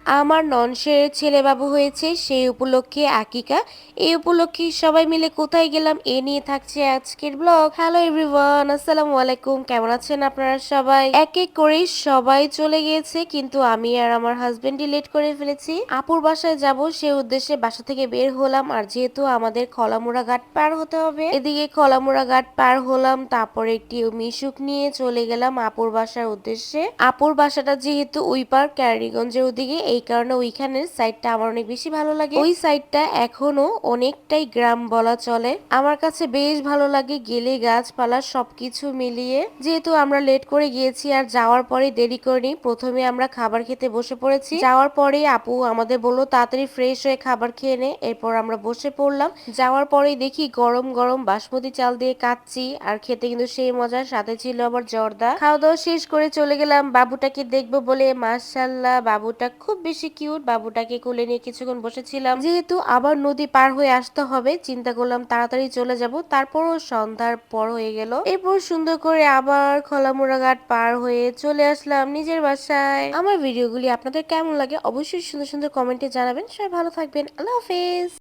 আমার ননসের ছেলে বাবু হয়েছে, সেই উপলক্ষে আকিকা। এই উপলক্ষে সবাই মিলে কোথায় গেলাম এ নিয়ে থাকছে আজকের ব্লগ। হ্যালো এভরিওয়ান, আসসালামু আলাইকুম। কেমন আছেন আপনারা সবাই? এক এক করে সবাই চলে গিয়েছে, কিন্তু আমি আর আমার হাজবেন্ডই লেট করে ফেলেছি। আপুর বাসায় যাব সে উদ্দেশ্যে বাসা থেকে বের হলাম। আর যেহেতু আমাদের খলামুড়া ঘাট পার হতে হবে, এদিকে খলামুড়া ঘাট পার হলাম, তারপরে একটি মিশুক নিয়ে চলে গেলাম আপুর বাসার উদ্দেশ্যে। আপুর বাসাটা যেহেতু ওই পার ক্যারিগঞ্জের ওদিকে, এই কারণে ওইখানের সাইডটা আমার অনেক বেশি ভালো লাগে। ওই সাইডটা এখনো অনেকটাই গ্রাম বলা চলে। আমার কাছে বেশ ভালো লাগে, গেলে গাছপালা সবকিছু মিলিয়ে। যেহেতু আমরা লেট করে গিয়েছি আর যাওয়ার পরে দেরি করিনি, প্রথমে আমরা খাবার খেতে বসে পড়েছি। যাওয়ার পরে আপু আমাদের বললো তাড়াতাড়ি ফ্রেশ হয়ে খাবার খেয়ে নে। এরপর আমরা বসে পড়লাম। যাওয়ার পরেই দেখি গরম গরম বাসমতি চাল দিয়ে কাচ্ছি, আর খেতে কিন্তু সেই মজার। সাথে ছিল আবার জর্দা। খাওয়া দাওয়া শেষ করে চলে গেলাম বাবুটাকে দেখবো বলে। মাশাআল্লাহ, বাবুটা খুব বেশি কিউট। বাবুটাকে কোলে নিয়ে কিছুক্ষণ বসেছিলাম। যেহেতু আবার নদী পার হয়ে আসতে হবে, চিন্তা করলাম তাড়াতাড়ি চলে যাব। তারপরও সন্ধ্যার পর হয়ে গেল। এরপর সুন্দর করে আবার খলামুড়া ঘাট পার হয়ে চলে আসলাম নিজের বাসায়। আমার ভিডিওগুলি আপনাদের কেমন লাগে অবশ্যই সুন্দর সুন্দর কমেন্টে জানাবেন। সবাই ভালো থাকবেন। আল্লাহ হাফেজ।